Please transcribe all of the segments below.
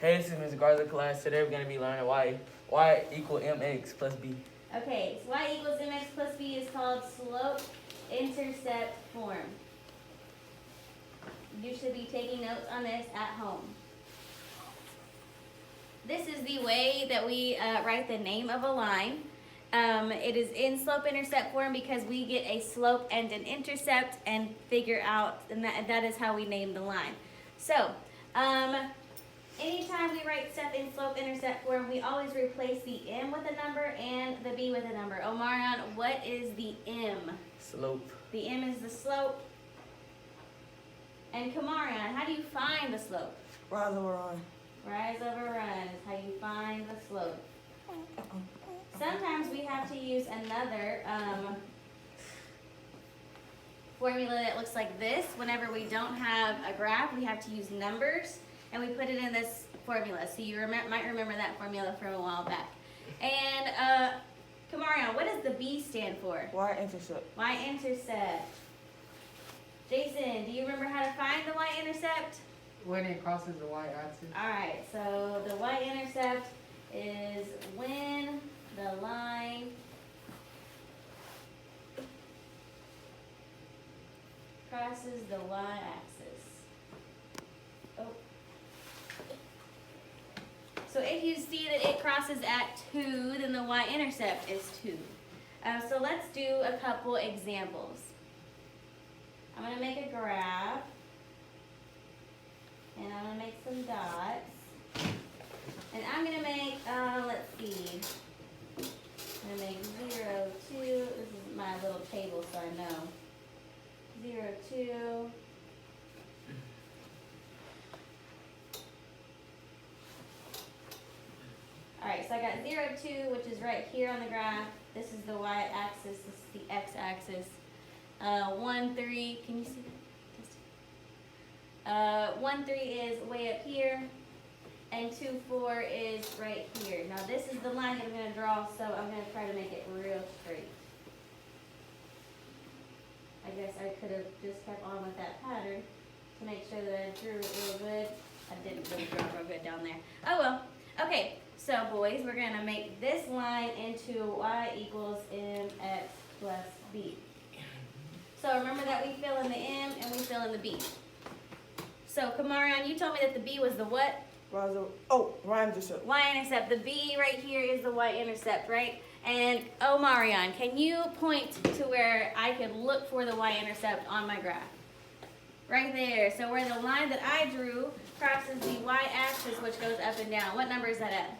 Hey, this is Miss Garza class. Today we're going to be learning y equal mx plus b. Okay, so y equals mx plus b is called slope-intercept form. You should be taking notes on this at home. This is the way that we write the name of a line. It is in slope-intercept form because we get a slope and an intercept and figure out, and that is how we name the line. So, anytime we write stuff in slope-intercept form, we always replace the m with a number and the b with a number. Omarion, what is the m? Slope. The m is the slope. And Kamarion, how do you find the slope? Rise over run. Rise over run is how you find the slope. Sometimes we have to use another formula that looks like this. Whenever we don't have a graph, we have to use numbers, and we put it in this formula. So you might remember that formula from a while back. And Kamarion, what does the B stand for? Y-intercept. Y-intercept. Jason, do you remember how to find the y-intercept? When it crosses the y-axis. All right, so the y-intercept is when the line crosses the y-axis. Oh. So if you see that it crosses at 2, then the y-intercept is 2. So let's do a couple examples. I'm going to make a graph, and I'm going to make some dots, and I'm going to make, let's see, I'm going to make 0, 2, this is my little table so I know, 0, 2, alright, so I got 0, 2, which is right here on the graph. This is the y-axis, this is the x-axis. 1, 3, can you see that? 1, 3 is way up here, and 2, 4 is right here. Now this is the line that I'm going to draw, so I'm going to try to make it real straight. I guess I could have just kept on with that pattern to make sure that I drew it real good. I didn't really draw real good down there. Oh well. Okay, so boys, we're going to make this line into y equals mx plus b. So remember that we fill in the m and we fill in the b. So Kamarion, you told me that the b was the what? Rise over. Oh, y-intercept. Y-intercept. The b right here is the y-intercept, right? And Omarion, can you point to where I could look for the y-intercept on my graph? Right there. So where the line that I drew crosses the y-axis, which goes up and down. What number is that at?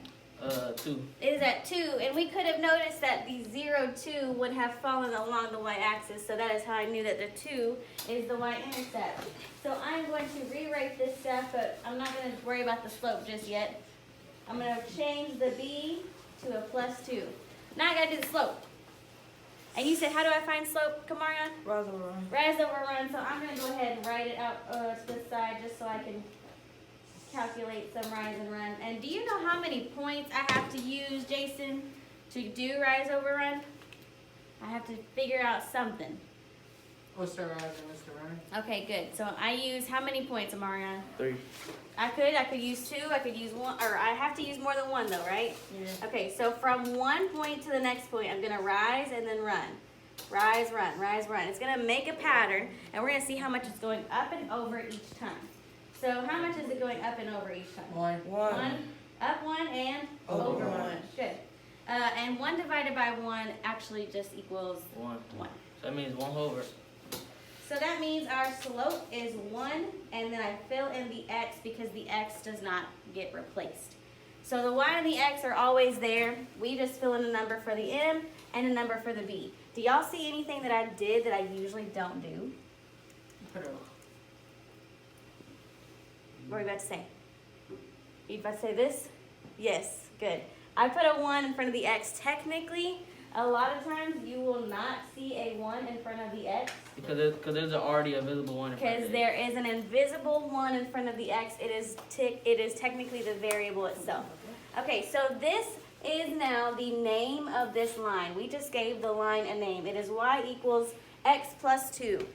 2. It is at 2, and we could have noticed that the 0, 2 would have fallen along the y-axis, so that is how I knew that the 2 is the y-intercept. So I'm going to rewrite this stuff, but I'm not going to worry about the slope just yet. I'm going to change the b to a plus 2. Now I got to do the slope. And you said, how do I find slope, Kamarion? Rise over run. Rise over run, so I'm going to go ahead and write it out to the side just so I can calculate some rise and run. And do you know how many points I have to use, Jason, to do rise over run? I have to figure out something. What's the rise and what's the run? Okay, good. So I use how many points, Amarion? 3. I could use 2, I could use 1, or I have to use more than 1 though, right? Yeah. Okay, so from one point to the next point, I'm gonna rise and then run. Rise, run, rise, run. It's gonna make a pattern, and we're gonna see how much it's going up and over each time. So how much is it going up and over each time? 1. 1, up 1, and Over over 1. one. Good. And 1 divided by 1 actually just equals 1. 1. So that means 1 over. So that means our slope is 1, and then I fill in the x because the x does not get replaced. So the y and the x are always there. We just fill in a number for the m and a number for the b. Do y'all see anything that I did that I usually don't do? What are you about to say? You about to say this? Yes, good. I put a 1 in front of the x. Technically, a lot of times you will not see a 1 in front of the x. Because there's already a visible 1 in front of Because it. there is an invisible 1 in front of the x. It is technically the variable itself. Okay, so this is now the name of this line. We just gave the line a name. It is y equals x plus 2.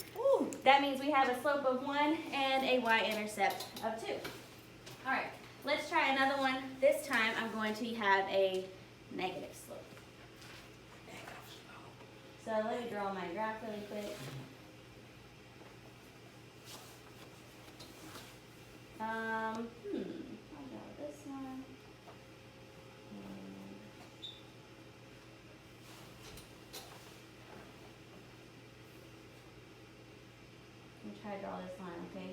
That means we have a slope of 1 and a y-intercept of 2. All right, let's try another one. This time I'm going to have a negative slope. So let me draw my graph really quick. I'll draw this one. Let me try to draw this line, okay?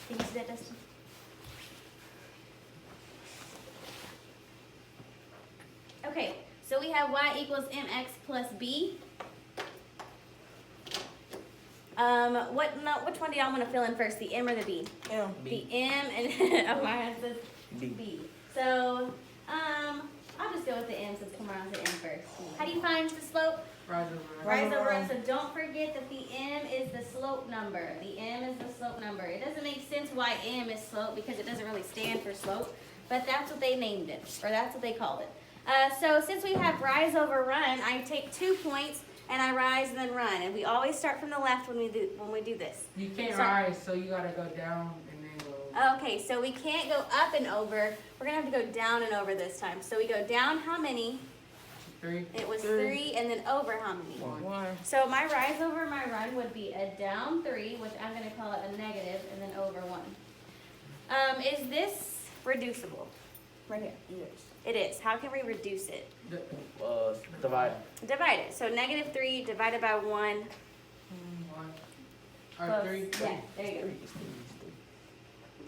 Can you see that, Dustin? Okay, so we have y equals mx plus b. Which one do y'all want to fill in first, the m or the b? M. The m and oh, mine says b. So, I'll just go with the m since Cameron said m first. How do you find the slope? Rise over Rise over run. So don't forget that the m is the slope number. The m is the slope number. It doesn't make sense why m is slope because it doesn't really stand for slope, but that's what they named it, or that's what they called it. So since we have rise over run, I take 2 points and I rise and then run, and we always start from the left when we do this. You can't rise, so you gotta go down and then go over. Okay, so we can't go up and over. We're gonna have to go down and over this time. So we go down how many? 3. It was 3. 3, and then over how many? 1. So my rise over my run would be a down 3, which I'm going to call it a negative, and then over 1. Is this reducible? Right here. Yes. It is. How can we reduce it? Divide. Divide it. So negative 3 divided by 1. 1. Or Close. 3. Yeah, there you go.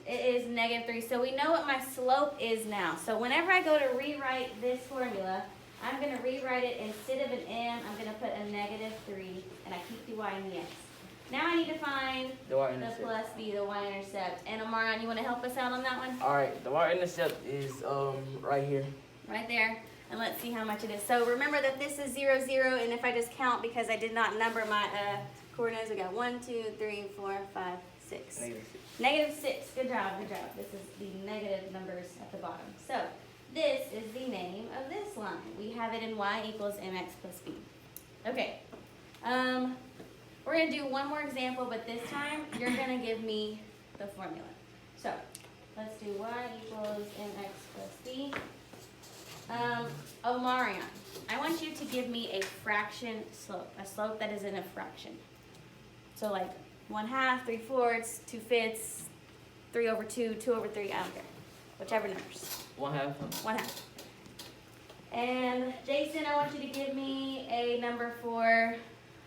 It is negative 3. So we know what my slope is now. So whenever I go to rewrite this formula, I'm going to rewrite it instead of an m, I'm going to put a negative 3, and I keep the y and the x. Now I need to find The the y-intercept. plus b, the y-intercept. And Amaran, you want to help us out on that one? Alright, the y-intercept is right here. Right there. And let's see how much it is. So remember that this is 0, 0, and if I just count because I did not number my coordinates, we got 1, 2, 3, 4, 5, 6. Negative 6. Negative 6. Good job, good job. This is the negative numbers at the bottom. So this is the name of this line. We have it in y equals mx plus b. Okay. We're going to do one more example, but this time you're going to give me the formula. So let's do y equals mx plus b. Omarion, I want you to give me a fraction slope, a slope that is in a fraction. So like 1/2, 3/4, 2/5, 3 over 2, 2 over 3, I don't care. Whichever numbers. 1/2. 1/2. And Jason, I want you to give me a number for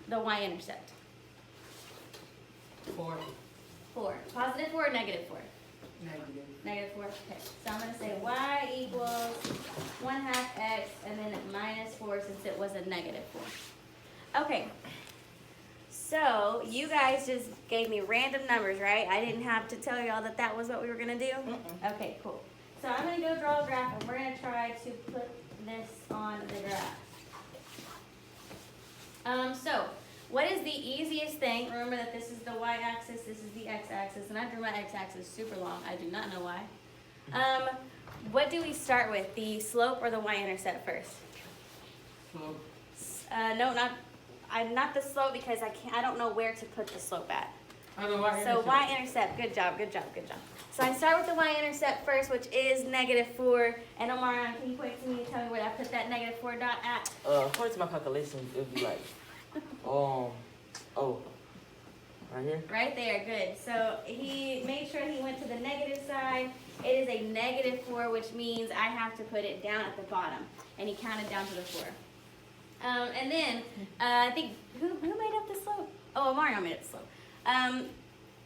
the y-intercept. 4. 4. Positive 4 or negative 4? Negative. Negative 4. Okay. So I'm going to say y equals 1/2 x and then minus 4 since it was a negative 4. Okay. So you guys just gave me random numbers, right? I didn't have to tell y'all that that was what we were going to do? Okay, cool. So I'm going to go draw a graph, and we're going to try to put this on the graph. So what is the easiest thing? Remember that this is the y-axis, this is the x-axis, and I drew my x-axis super long. I do not know why. What do we start with, the slope or the y-intercept first? Slope. No, not the slope because I don't know where to put the slope at. Oh, the y-intercept. So y-intercept, good job, good job, good job. So I start with the y-intercept first, which is negative 4. And Omarion, can you point to me and tell me where I put that negative 4 dot at? According to my calculations, it would be like, right here. Right there, good. So he made sure he went to the negative side. It is a negative 4, which means I have to put it down at the bottom. And he counted down to the 4. And then, I think, who made up the slope? Oh, Omarion made up the slope.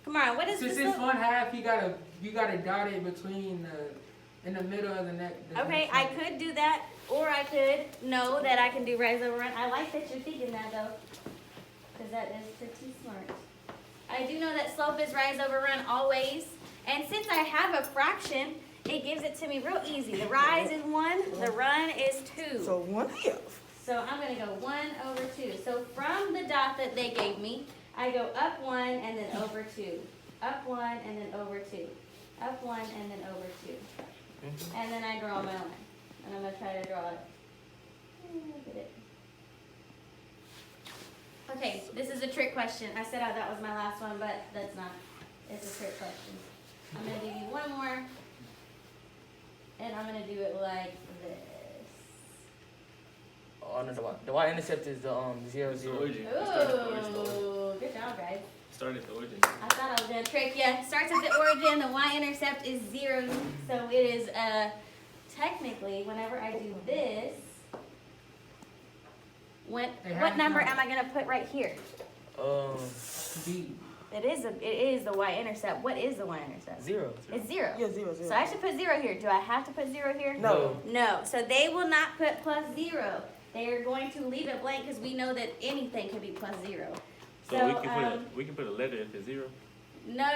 Kamara, what is Since the it's slope? 1/2, you gotta dot it between in the middle of the neck. Okay, I could do that, or I could know that I can do rise over run. I like that you're thinking that though, because that is pretty smart. I do know that slope is rise over run always, and since I have a fraction, it gives it to me real easy. The rise is 1, the run is 2. So 1/2. So I'm going to go 1 over 2. So from the dot that they gave me, I go up 1 and then over 2. Up 1 and then over 2. Up 1 and then over 2. And then I draw my line. And I'm going to try to draw it. Get it. Okay, this is a trick question. I said that was my last one, but that's not. It's a trick question. I'm gonna give you one more, and I'm gonna do it like this. Oh, no, the y-intercept is the 0, It's the 0. origin. It started at the origin. Ooh, good job, guys. Started at the origin. I thought I was gonna trick you. Starts at the origin. The y-intercept is 0, so it is technically whenever I do this. What number am I gonna put right here? B. It is the y-intercept. What is the y-intercept? 0. It's 0. Yeah, 0, 0. So I should put 0 here. Do I have to put 0 here? No. No. So they will not put plus 0. They are going to leave it blank because we know that anything could be plus 0. So we can put a letter if it's 0. No,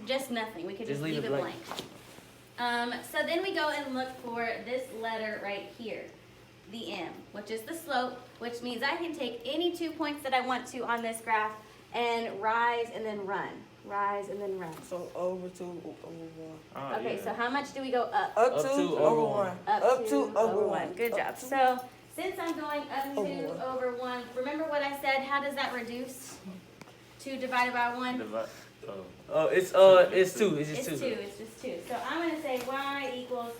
just nothing. We could just leave it blank. So then we go and look for this letter right here, the M, which is the slope, which means I can take any 2 points that I want to on this graph and rise and then run. Rise and then run. So over 2, over 1. Oh, Okay, yeah. so how much do we go up? Up Up 2, to, over over 1. 1. Up 2, over 1. Good job. Up 2. So since I'm going up 2 Over 1. over 1, remember what I said? How does that reduce? 2 divided by 1? It's 2. It's just It's 2. It's just 2. So I'm going to say y equals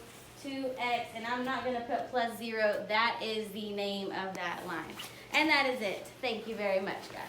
2x, and I'm not going to put plus 0. That is the name of that line. And that is it. Thank you very much, guys.